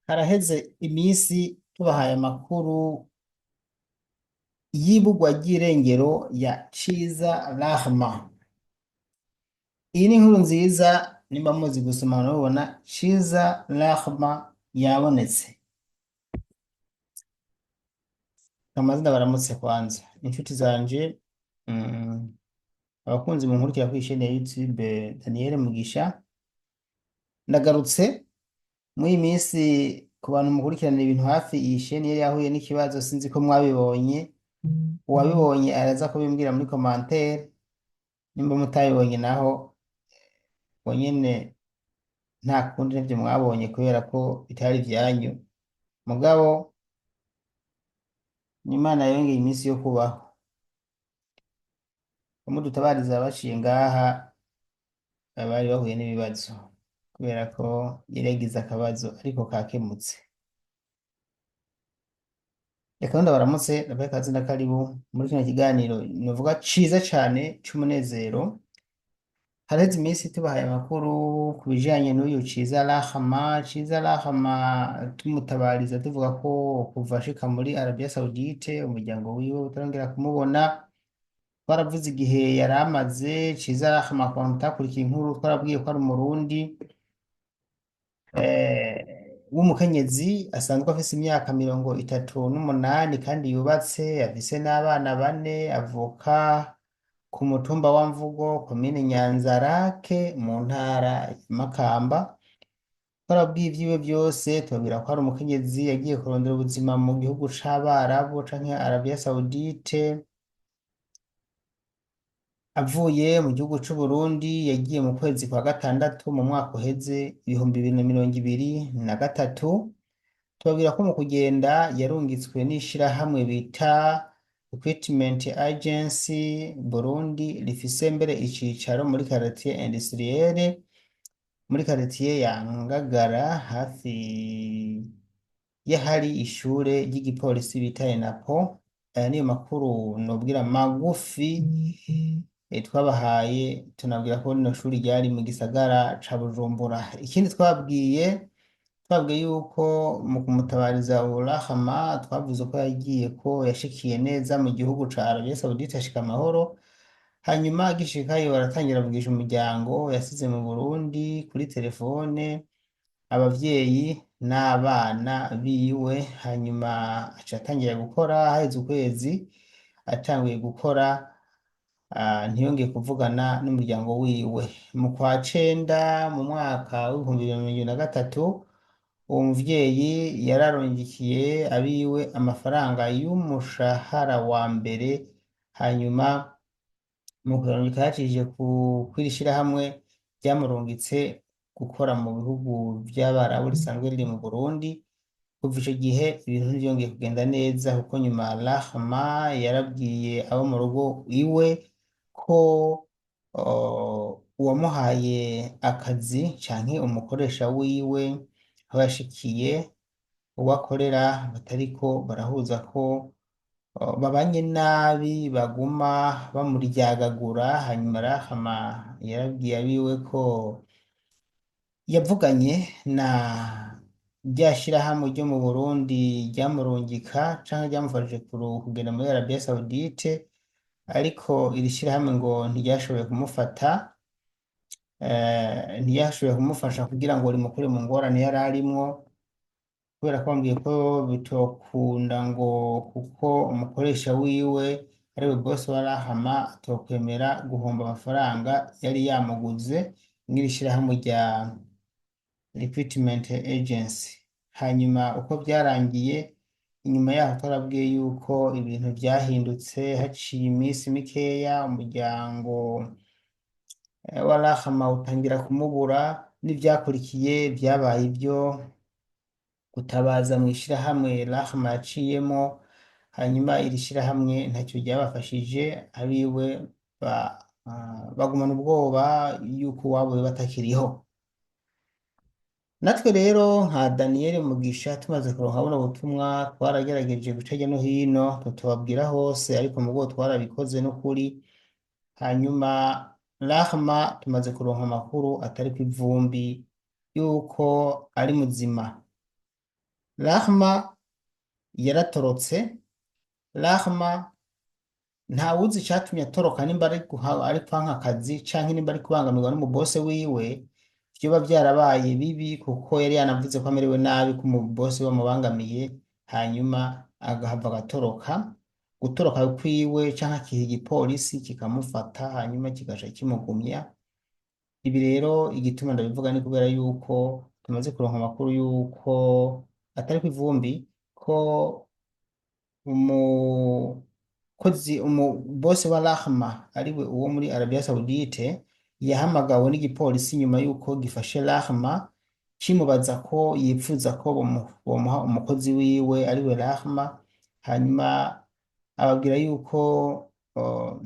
Haraheze iminsi tubahaye amakuru y'ibugwa ry'irengero ya Ciza Rahma. Iyi ni inkuru nziza nimba muzi gusoma murabibona Ciza Rahma yabonetse. Amazina baramutse kwanza inshuti zanje, abakunzi munkurikira kuri chaîne ya YouTube Daniel Mugisha, ndagarutse muri iyi minsi ku bantu mukurikirana ibintu hafi. Iyi chaîne yari yahuye n'ikibazo, sinzi ko mwabibonye. Uwabibonye araza kubimbwira muri commentaire, nimba mutabibonye naho nyene nta kundi nivyo mwabonye kubera ko bitari vyanyu, mugabo n'Imana yongeye iminsi yo kubaho. Umudutabariza baciye ngaha bari bahuye n'ibibazo kubera ko yari yagize akabazo ariko kakemutse. Reka ndabaramutse, ndabahe ikaze na karibu muri kino kiganiro novuga ciza cane c'umunezero. Haraheze iminsi tubahaye amakuru ku bijanye n'uyu Ciza Rahma. Ciza Rahma tumutabariza tuvuga ko kuva ashika muri Arabia Saudite umuryango wiwe utarongera kumubona. Twaravuze igihe yari amaze. Ciza Rahma ku bantu mutakurikiye inkuru, twarabwiye ko ari umurundi w'umukenyezi asanzwe afise imyaka 38 kandi yubatse, afise n'abana 4, avuka ku mutumba wa Mvugo, komine Nyanzarake, mu ntara ya Makamba. Twarabwiye ivyiwe vyose, tubabwira ko ari umukenyezi yagiye kurondera ubuzima mu gihugu c'Abarabu canke Arabia Saudite. Avuye mu gihugu c'Uburundi yagiye mu kwezi kwa gatandatu mu mwaka uheze 2023. Tubabwira ko mu kugenda yarungitswe n'ishirahamwe bita Equipment Agency Burundi, rifise mbere icicaro muri quartier industrielle, muri quartier ya Ngagara, hafi y'ahari ishure ry'igipolisi bita ENAPO. Aya niyo makuru nobwira magufi twabahaye. Tunabwira ko rino shuri ryari mu gisagara ca Bujumbura. Ikindi twabwiye yuko mu kumutabariza Rahma twavuze ko yagiye, ko yashikiye neza mu gihugu ca Arabia Saudite ashika amahoro. Hanyuma agishikayo baratangira kuvugisha umuryango yasize mu Burundi kuri telefone, abavyeyi n'abana biwe. Hanyuma aca atangira gukora, haheze ukwezi atanguye gukora, ntiyongeye kuvugana n'umuryango wiwe. Mu kwa cenda mu mwaka w'2023 uwo muvyeyi yararongikiye abiwe amafaranga y'umushahara wa mbere. Hanyuma mu kurungika yacishije kw'iri shirahamwe ryamurungitse gukora mu bihugu vy'Abarabu risanzwe riri mu Burundi. Kuva ico gihe ibintu ntivyongeye kugenda neza, kuko nyuma Rahma yarabwiye abo mu rugo iwe ko uwamuhaye akazi canke umukoresha wiwe aho yashikiye uwo akorera batariko barahuza, ko babanye nabi, baguma bamuryagagura. Hanyuma Rahma yarabwiye abiwe ko yavuganye na rya shirahamwe ryo mu Burundi ryamurungika canke ryamufashije kugenda muri Arabia Saudite, ariko iri shirahamwe ngo ntiryashoboye kumufata, ntiyashoboye kumufasha kugira ngo rimukure mu ngorane yari arimwo, kubera ko bambwiye ko bitokunda ngo kuko umukoresha wiwe ariwe boss wa Rahma atokwemera guhomba amafaranga yari yamuguze mw'iri shirahamwe rya Recruitment Agency. Hanyuma uko vyarangiye, inyuma yaho twarabwiye yuko ibintu vyahindutse. Haciye iminsi mikeya umuryango wa Rahma utangira kumubura, n'ivyakurikiye vyabaye ivyo gutabaza mw'ishirahamwe Rahma yaciyemo. Hanyuma iri shirahamwe ntacyo ryabafashije, abiwe bagumana ubwoba yuko uwabo batakiriho. Natwe rero nka Daniel Mugisha tumaze kuronka buno butumwa, twaragerageje guca hirya no hino tutubabwira hose, ariko mugabo twarabikoze n'ukuri. Hanyuma Rahma tumaze kuronka amakuru atari kw'ivumbi yuko ari muzima. Rahma yaratorotse. Rahma ntawuzi icatumye atoroka, nimba ari kwanka akazi canke nimba ari kubangamirwa n'umubose wiwe. Vyoba vyarabaye bibi kuko yari yanavuze ko amerewe nabi, ko umubose we amubangamiye, hanyuma agahava agatoroka. Gutoroka kwiwe canke akiha igipolisi kikamufata hanyuma kigaca kimugumya. Ibi rero igituma ndabivuga ni kubera yuko tumaze kuronka amakuru yuko atari kw'ivumbi, ko umubosi wa Rahma ariwe uwo muri Arabia Saudite yahamagawe n'igipolisi nyuma yuko gifashe Rahma, kimubaza ko yipfuza ko bomuha umukozi wiwe ariwe Rahma. Hanyuma ababwira yuko uh,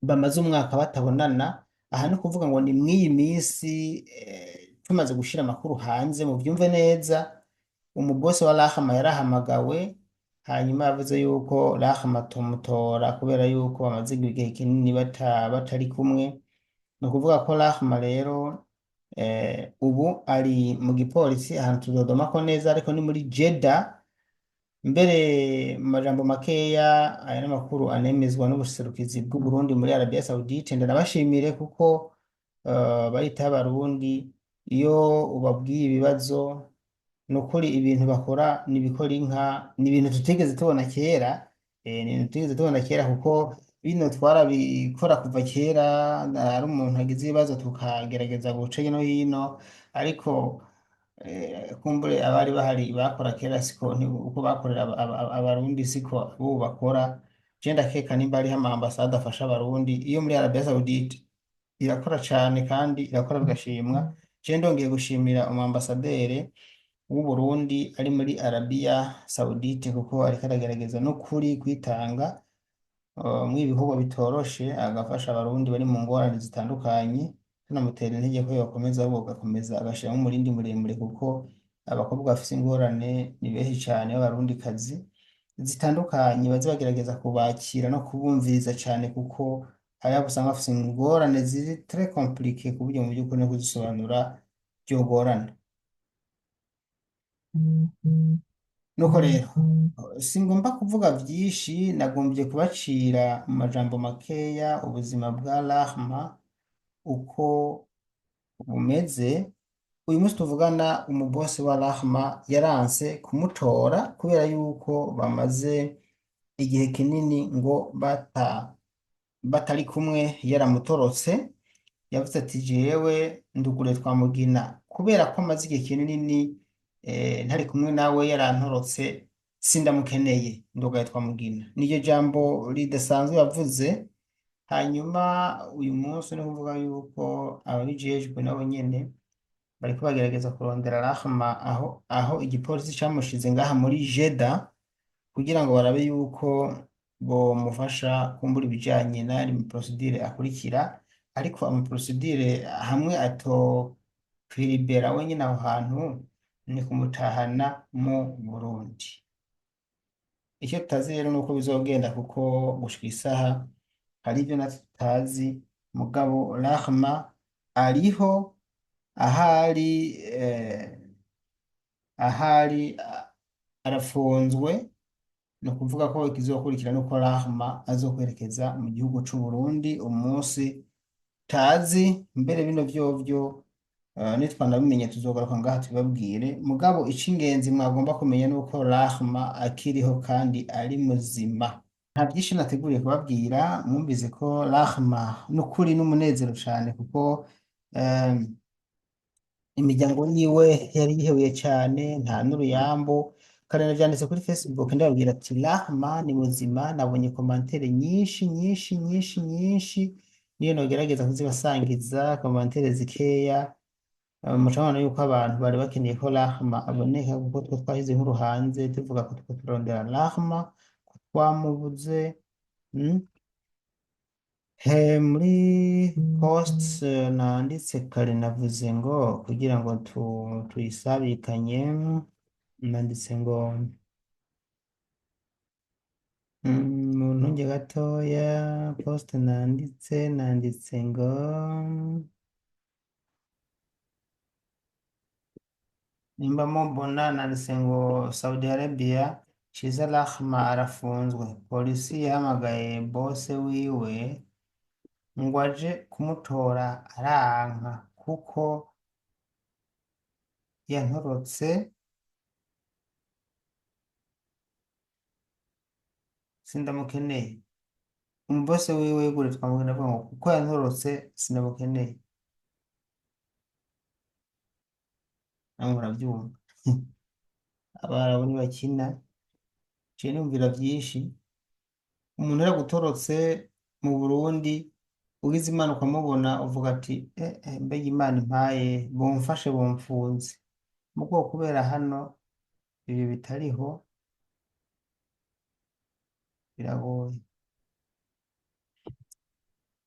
bamaze umwaka batabonana. Aha ni ukuvuga ngo ni mw'iyi minsi, tumaze gushira amakuru hanze mu byumve neza, umubosi wa Rahma yarahamagawe, hanyuma yavuze yuko Rahma tumutora kubera yuko bamaze igihe kinini batari kumwe. Ni ukuvuga ko Rahma rero ubu ari mu gipolisi ahantu tuzodomako neza, ariko ni muri Jeddah. Mbere mu majambo makeya, aya n'amakuru anemezwa n'ubuserukizi bw'u Burundi muri Arabia Saudite. Ndanabashimire kuko baritaho Abarundi iyo ubabwiye ibibazo. Ni ukuri ibintu bakora nibikora inka, ni ibintu tutigeze tubona kera. Ni ibintu tutigeze tubona kera kuko bino twarabikora kuva kera. Ari umuntu agize ibibazo tukagerageza guca hino hino, ariko kumbure abari bahari bakora kera siko uko bakorera Abarundi siko ubu bakora. Je ndakeka nimba hariho ama ambasade afasha Abarundi, iyo muri Arabia Saudite irakora cane kandi irakora bigashimwa. Je ndongeye gushimira umu ambasadere w'u Burundi ari muri Arabia Saudite kuko ariko aragerageza n'ukuri kwitanga mw'ibi bihugu bitoroshe, agafasha Abarundi bari mu ngorane zitandukanye. Tunamutera intege ko yokomeza, ahubwo agakomeza agashiramo umurindi muremure, kuko abakobwa bafise ingorane ni benshi cane b'Abarundikazi zitandukanye, baze bagerageza kubakira no kubumviriza cane, kuko hari abo usanga bafise ingorane ziri très compliqué ku buryo mu by'ukuri no kuzisobanura vyogorana. Nuko rero singomba kuvuga vyinshi, nagombye kubacira mu majambo makeya ubuzima bwa Rahma uko bumeze. Uyu munsi tuvugana, umubosi wa Rahma yaranse kumutora kubera yuko bamaze igihe kinini ngo batari kumwe, yaramutorotse. Yavuze ati jewe ndugure Twamugina kubera ko amaze igihe kinini ntari kumwe nawe, yarantorotse, sindamukeneye, ndugaye Twamugina. Niryo jambo ridasanzwe yavuze. Hanyuma uyu munsi ni kuvuga yuko ababijejwe nabo nyene bariko bagerageza kurondera Rahma aho igipolisi camushize ngaha muri Jeddah, kugira ngo barabe yuko bomufasha kumbura ibijanye n'ayandi maprosedure akurikira. Ariko amaprosedure hamwe atokwiribera wenyene aho hantu, ni kumutahana mu Burundi. Icyo tutazi rero nuko bizogenda, kuko gushika isaha hari ivyo natwe tutazi. Mugabo Rahma ariho, ahari arafunzwe. Ni ukuvuga ko ikizokurikira nuko Rahma azokwerekeza mu gihugu c'u Burundi umunsi tazi. Mbere bino vyovyo nitwanabimenye tuzogaruka ngaha tubabwire. Mugabo ic'ingenzi mwagomba kumenya nuko Rahma akiriho kandi ari muzima. Nta byinshi nateguriye kubabwira, mwumvize ko Rahma n'ukuri n'umunezero cane, kuko imiryango yiwe yari yihebuye cane, nta n'uruyambo. Kare navyanditse kuri Facebook ndababwira ati Rahma ni muzima. Nabonye komantere nyinshi nyinshi nyinshi nyinshi, niyo nogerageza kuzibasangiza komantere zikeya. Mucabona yuko abantu bari bakeneye ko Rahma aboneka, kuko two twahize inkuru hanze tuvuga ko turiko turondera Rahma, ko twamubuze. Muri posts nanditse kare navuze ngo kugira ngo tuyisabikanye, nanditse ngo muntunge gatoya. Post nanditse ngo nimba mubona nanditse ngo Saudi Arabia, Ciza Rahma arafunzwe, polisi yahamagaye bose wiwe ngo aje kumutora aranka kuko yantorotse, sindamukeneye. Umubose wiwe yegure twamubwira avuga ngo kuko yantorotse sindamukeneye. namwe murabyumva. Abarabu ntibakina, ciye niyumvira vyinshi. Umuntu yaragutorotse mu Burundi, ugize Imana ukamubona uvuga ati mbega Imana impaye bomfashe bomfunze. Mugo kubera hano ibi bitariho biragoye.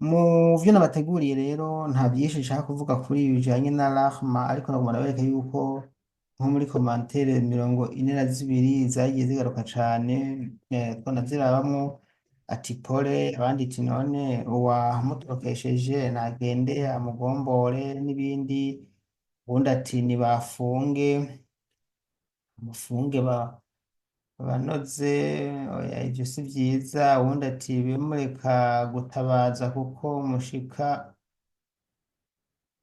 Mu vyo nabateguriye rero nta vyinshi nshaka kuvuga kuri ibi bijanye na Rahma, ariko nagomba ndabereka yuko nko muri komantere 42 zagiye zigaruka cane, twanazirabamwo ati pole, abandi ati none uwamutorokesheje nagende amugombore n'ibindi, uwundi ati nibafunge, mufunge banoze, oya ivyo si vyiza, uwundi ati bimureka gutabaza kuko mushika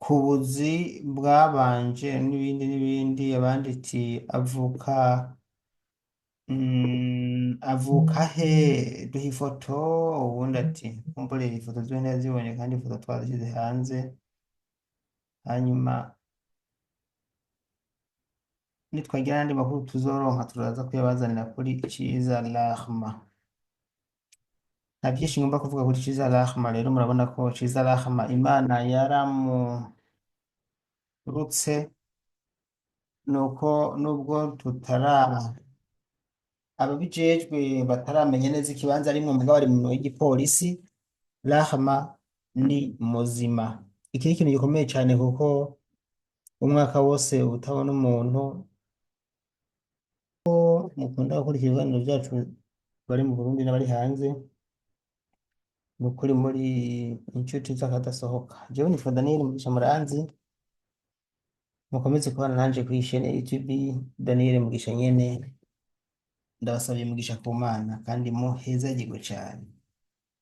ku buzi bwabanje n'ibindi n'ibindi, abandi ati avuka avuka he, duha ifoto, uwundi ati kumbure ifoto ziwe ntiyazibonye kandi ifoto twazishyize hanze, hanyuma nitwagira n'andi makuru tuzoronka turaza kuyabazanira kuri Ciza Rahma. Nta vyinshi ngomba kuvuga kuri Ciza Rahma rero, murabona ko Ciza Rahma Imana yaramurutse, nuko nubwo ababijejwe bataramenya neza ikibanza arimwo, mugabo ari mu minwe y'igipolisi. Rahma ni muzima. Iki ni ikintu gikomeye cane kuko umwaka wose utabona umuntu. Mukunda gukurikira ibiganiro vyacu bari mu Burundi n'abari hanze, ni ukuri muri inshuti z'akadasohoka. Jewe nitwa Daniel Mugisha Muranzi, mukomeze kubana nanje kuri chaîne ya YouTube Daniel Mugisha nyene. Ndabasabye umugisha ku Mana kandi muhezagirwe cane.